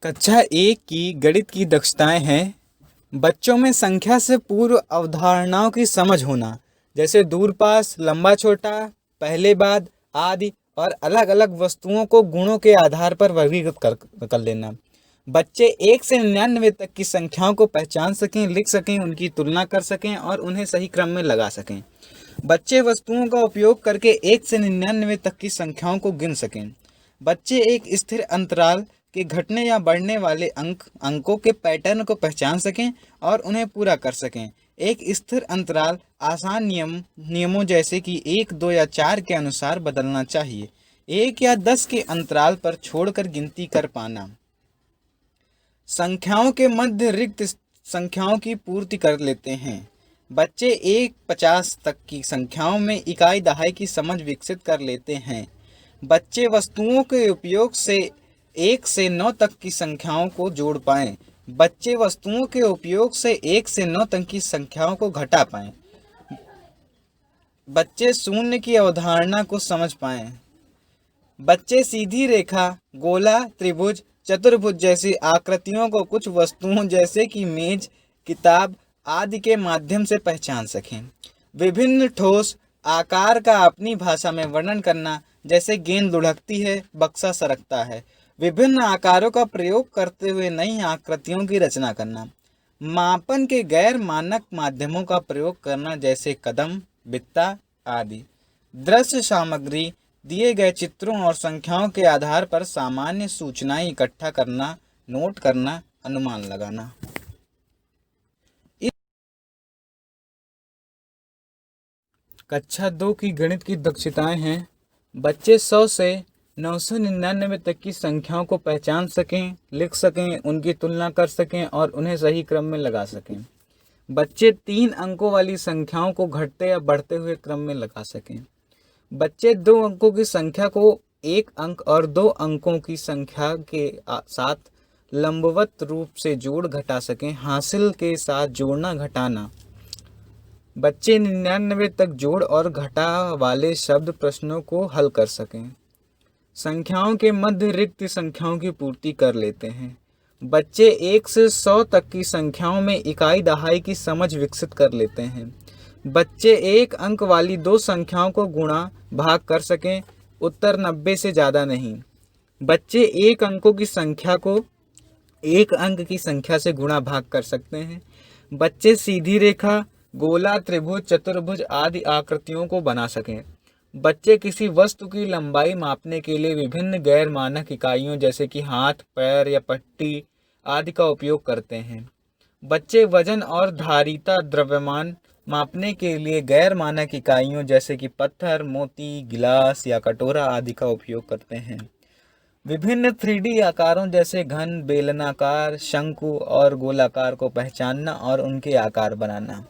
कक्षा एक की गणित की दक्षताएं हैं। बच्चों में संख्या से पूर्व अवधारणाओं की समझ होना, जैसे दूर पास, लंबा छोटा, पहले बाद आदि, और अलग अलग वस्तुओं को गुणों के आधार पर वर्गीकृत कर लेना। बच्चे 1 से 99 तक की संख्याओं को पहचान सकें, लिख सकें, उनकी तुलना कर सकें और उन्हें सही क्रम में लगा सकें। बच्चे वस्तुओं का उपयोग करके 1 से 99 तक की संख्याओं को गिन सकें। बच्चे एक स्थिर अंतराल के घटने या बढ़ने वाले अंकों के पैटर्न को पहचान सकें और उन्हें पूरा कर सकें। एक स्थिर अंतराल आसान नियमों जैसे कि 1, 2 या 4 के अनुसार बदलना चाहिए। 1 या 10 के अंतराल पर छोड़कर गिनती कर पाना। संख्याओं के मध्य रिक्त संख्याओं की पूर्ति कर लेते हैं। बच्चे 1-50 तक की संख्याओं में इकाई दहाई की समझ विकसित कर लेते हैं। बच्चे वस्तुओं के उपयोग से 1 से 9 तक की संख्याओं को जोड़ पाएं। बच्चे वस्तुओं के उपयोग से 1 से 9 तक की संख्याओं को घटा पाएं। बच्चे शून्य की अवधारणा को समझ पाएं। बच्चे सीधी रेखा, गोला, त्रिभुज, चतुर्भुज जैसी आकृतियों को कुछ वस्तुओं जैसे कि मेज, किताब आदि के माध्यम से पहचान सकें। विभिन्न ठोस आकार का अपनी भाषा में वर्णन करना, जैसे गेंद लुढ़कती है, बक्सा सरकता है। विभिन्न आकारों का प्रयोग करते हुए नई आकृतियों की रचना करना। मापन के गैर मानक माध्यमों का प्रयोग करना, जैसे कदम, बित्ता आदि। दृश्य सामग्री, दिए गए चित्रों और संख्याओं के आधार पर सामान्य सूचनाएं इकट्ठा करना, नोट करना, अनुमान लगाना। कक्षा 2 की गणित की दक्षताएं हैं। बच्चे 100 से 999 तक की संख्याओं को पहचान सकें, लिख सकें, उनकी तुलना कर सकें और उन्हें सही क्रम में लगा सकें। बच्चे 3 अंकों वाली संख्याओं को घटते या बढ़ते हुए क्रम में लगा सकें। बच्चे 2 अंकों की संख्या को 1 अंक और 2 अंकों की संख्या के साथ लंबवत रूप से जोड़ घटा सकें। हासिल के साथ जोड़ना घटाना। बच्चे 99 तक जोड़ और घटा वाले शब्द प्रश्नों को हल कर सकें। संख्याओं के मध्य रिक्त संख्याओं की पूर्ति कर लेते हैं। बच्चे 1 से 100 तक की संख्याओं में इकाई दहाई की समझ विकसित कर लेते हैं। बच्चे 1 अंक वाली 2 संख्याओं को गुणा भाग कर सकें, उत्तर 90 से ज़्यादा नहीं। बच्चे 1 अंकों की संख्या को 1 अंक की संख्या से गुणा भाग कर सकते हैं। बच्चे सीधी रेखा, गोला, त्रिभुज, चतुर्भुज आदि आकृतियों को बना सकें। बच्चे किसी वस्तु की लंबाई मापने के लिए विभिन्न गैर मानक इकाइयों जैसे कि हाथ, पैर या पट्टी आदि का उपयोग करते हैं। बच्चे वजन और धारिता, द्रव्यमान मापने के लिए गैर मानक इकाइयों जैसे कि पत्थर, मोती, गिलास या कटोरा आदि का उपयोग करते हैं। विभिन्न 3D आकारों जैसे घन, बेलनाकार, शंकु और गोलाकार को पहचानना और उनके आकार बनाना।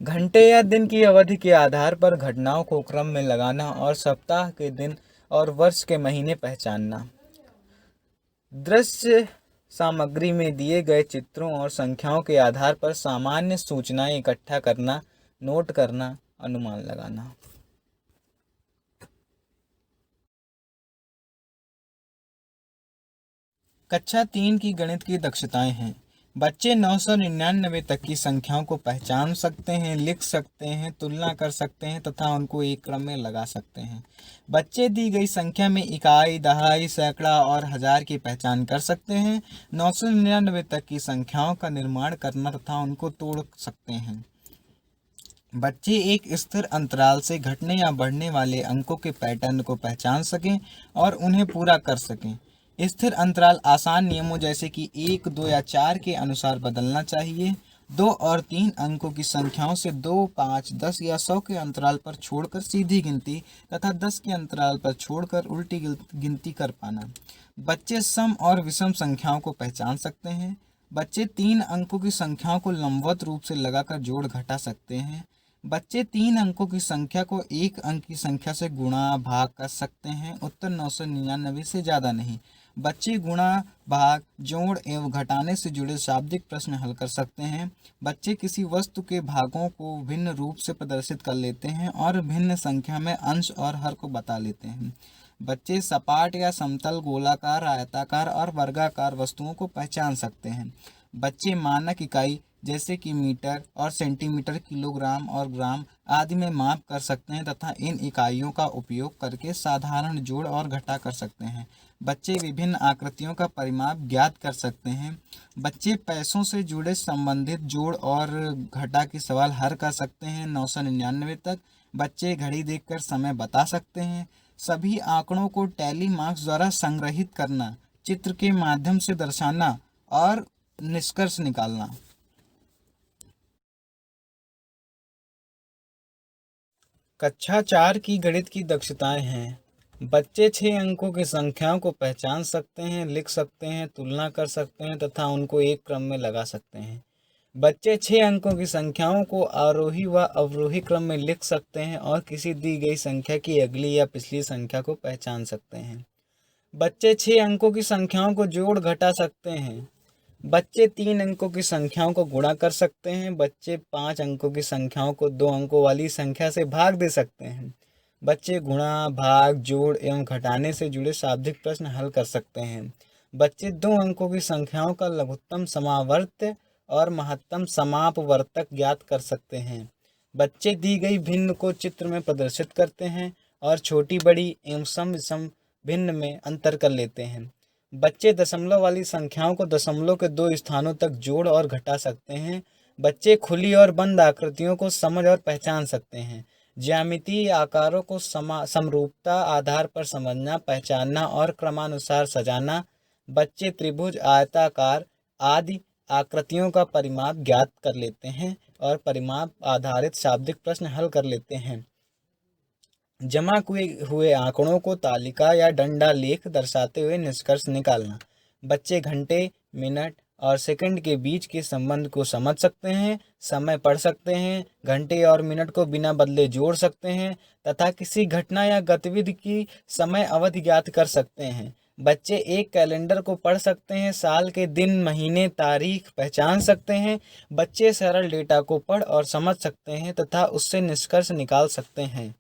घंटे या दिन की अवधि के आधार पर घटनाओं को क्रम में लगाना और सप्ताह के दिन और वर्ष के महीने पहचानना। दृश्य सामग्री में दिए गए चित्रों और संख्याओं के आधार पर सामान्य सूचनाएं इकट्ठा करना, नोट करना, अनुमान लगाना। कक्षा 3 की गणित की दक्षताएं हैं। बच्चे 999 तक की संख्याओं को पहचान सकते हैं, लिख सकते हैं, तुलना कर सकते हैं तथा उनको एक क्रम में लगा सकते हैं। बच्चे दी गई संख्या में इकाई, दहाई, सैकड़ा और हजार की पहचान कर सकते हैं। 999 तक की संख्याओं का निर्माण करना तथा उनको तोड़ सकते हैं। बच्चे एक स्थिर अंतराल से घटने या बढ़ने वाले अंकों के पैटर्न को पहचान सकें और उन्हें पूरा कर सकें। स्थिर अंतराल आसान नियमों जैसे कि 1, 2 या 4 के अनुसार बदलना चाहिए। 2 और 3 अंकों की संख्याओं से 2, 5, 10 या 100 के अंतराल पर छोड़कर सीधी गिनती तथा 10 के अंतराल पर छोड़कर उल्टी गिनती कर पाना। बच्चे सम और विषम संख्याओं को पहचान सकते हैं। बच्चे 3 अंकों की संख्याओं को लंबवत रूप से लगाकर जोड़ घटा सकते हैं। बच्चे 3 अंकों की संख्या को 1 अंक की संख्या से गुणा भाग कर सकते हैं। उत्तर 999 से ज़्यादा नहीं। बच्चे गुणा, भाग, जोड़ एवं घटाने से जुड़े शाब्दिक प्रश्न हल कर सकते हैं। बच्चे किसी वस्तु के भागों को भिन्न रूप से प्रदर्शित कर लेते हैं और भिन्न संख्या में अंश और हर को बता लेते हैं। बच्चे सपाट या समतल, गोलाकार, आयताकार और वर्गाकार वस्तुओं को पहचान सकते हैं। बच्चे मानक इकाई जैसे कि मीटर और सेंटीमीटर, किलोग्राम और ग्राम आदि में माप कर सकते हैं तथा इन इकाइयों का उपयोग करके साधारण जोड़ और घटा कर सकते हैं। बच्चे विभिन्न आकृतियों का परिमाप ज्ञात कर सकते हैं। बच्चे पैसों से जुड़े संबंधित जोड़ और घटा के सवाल हल कर सकते हैं 999 तक। बच्चे घड़ी देखकर समय बता सकते हैं। सभी आंकड़ों को टैली मार्क्स द्वारा संग्रहित करना, चित्र के माध्यम से दर्शाना और निष्कर्ष निकालना। कक्षा 4 की गणित की दक्षताएं हैं। बच्चे 6 अंकों की संख्याओं को पहचान सकते हैं, लिख सकते हैं, तुलना कर सकते हैं तथा उनको एक क्रम में लगा सकते हैं। बच्चे 6 अंकों की संख्याओं को आरोही व अवरोही क्रम में लिख सकते हैं और किसी दी गई संख्या की अगली या पिछली संख्या को पहचान सकते हैं। बच्चे 6 अंकों की संख्याओं को जोड़ घटा सकते हैं। बच्चे 3 अंकों की संख्याओं को गुणा कर सकते हैं। बच्चे 5 अंकों की संख्याओं को 2 अंकों वाली संख्या से भाग दे सकते हैं। बच्चे गुणा, भाग, जोड़ एवं घटाने से जुड़े शाब्दिक प्रश्न हल कर सकते हैं। बच्चे 2 अंकों की संख्याओं का लघुत्तम समावर्त और महत्तम समापवर्तक ज्ञात कर सकते हैं। बच्चे दी गई भिन्न को चित्र में प्रदर्शित करते हैं और छोटी, बड़ी एवं सम विषम भिन्न में अंतर कर लेते हैं। बच्चे दशमलव वाली संख्याओं को दशमलव के 2 स्थानों तक जोड़ और घटा सकते हैं। बच्चे खुली और बंद आकृतियों को समझ और पहचान सकते हैं। ज्यामितीय आकारों को समरूपता आधार पर समझना, पहचानना और क्रमानुसार सजाना। बच्चे त्रिभुज, आयताकार आदि आकृतियों का परिमाप ज्ञात कर लेते हैं और परिमाप आधारित शाब्दिक प्रश्न हल कर लेते हैं। जमा हुए आंकड़ों को तालिका या डंडा लेख दर्शाते हुए निष्कर्ष निकालना। बच्चे घंटे, मिनट और सेकंड के बीच के संबंध को समझ सकते हैं, समय पढ़ सकते हैं, घंटे और मिनट को बिना बदले जोड़ सकते हैं तथा किसी घटना या गतिविधि की समय अवधि ज्ञात कर सकते हैं। बच्चे एक कैलेंडर को पढ़ सकते हैं, साल के दिन, महीने, तारीख पहचान सकते हैं। बच्चे सरल डेटा को पढ़ और समझ सकते हैं तथा उससे निष्कर्ष निकाल सकते हैं।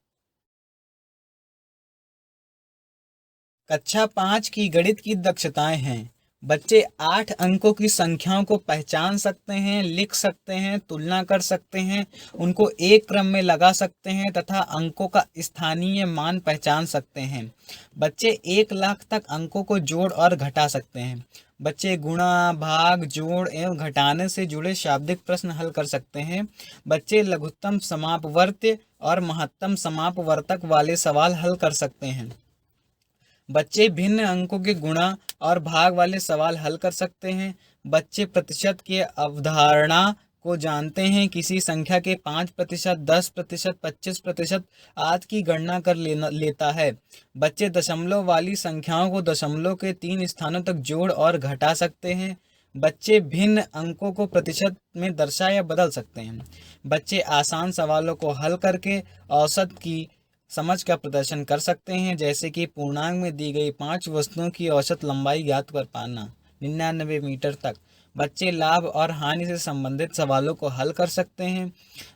कक्षा 5 की गणित की दक्षताएं हैं। बच्चे 8 अंकों की संख्याओं को पहचान सकते हैं, लिख सकते हैं, तुलना कर सकते हैं, उनको एक क्रम में लगा सकते हैं तथा अंकों का स्थानीय मान पहचान सकते हैं। बच्चे 1 लाख तक अंकों को जोड़ और घटा सकते हैं। बच्चे गुणा, भाग, जोड़ एवं घटाने से जुड़े शाब्दिक प्रश्न हल कर सकते हैं। बच्चे लघुत्तम समापवर्त और महत्तम समापवर्तक वाले सवाल हल कर सकते हैं। बच्चे भिन्न अंकों के गुणा और भाग वाले सवाल हल कर सकते हैं। बच्चे प्रतिशत की अवधारणा को जानते हैं, किसी संख्या के 5%, 10%, 25% आदि की गणना कर लेता है। बच्चे दशमलव वाली संख्याओं को दशमलव के 3 स्थानों तक जोड़ और घटा सकते हैं। बच्चे भिन्न अंकों को प्रतिशत में दर्शा या बदल सकते हैं। बच्चे आसान सवालों को हल करके औसत की समझ का प्रदर्शन कर सकते हैं, जैसे कि पूर्णांक में दी गई 5 वस्तुओं की औसत लंबाई ज्ञात कर पाना 99 मीटर तक। बच्चे लाभ और हानि से संबंधित सवालों को हल कर सकते हैं।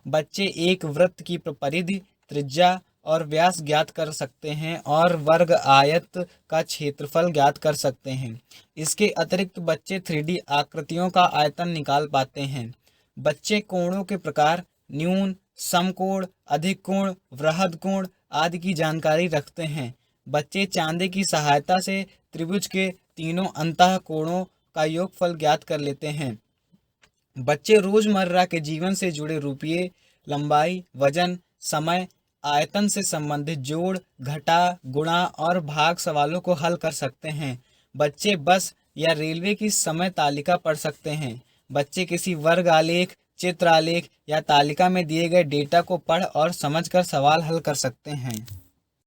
बच्चे एक वृत्त की परिधि, त्रिज्या और व्यास ज्ञात कर सकते हैं और वर्ग आयत का क्षेत्रफल ज्ञात कर सकते हैं। इसके अतिरिक्त बच्चे 3D आकृतियों का आयतन निकाल पाते हैं। बच्चे कोणों के प्रकार, न्यून, समकोण, अधिक कोण, वृहद कोण आदि की जानकारी रखते हैं। बच्चे चांदे की सहायता से त्रिभुज के तीनों अंतः कोणों का योगफल ज्ञात कर लेते हैं। बच्चे रोजमर्रा के जीवन से जुड़े रुपये, लंबाई, वजन, समय, आयतन से संबंधित जोड़, घटा, गुणा और भाग सवालों को हल कर सकते हैं। बच्चे बस या रेलवे की समय तालिका पढ़ सकते हैं। बच्चे किसी वर्ग आलेख, चित्र आलेख या तालिका में दिए गए डेटा को पढ़ और समझकर सवाल हल कर सकते हैं।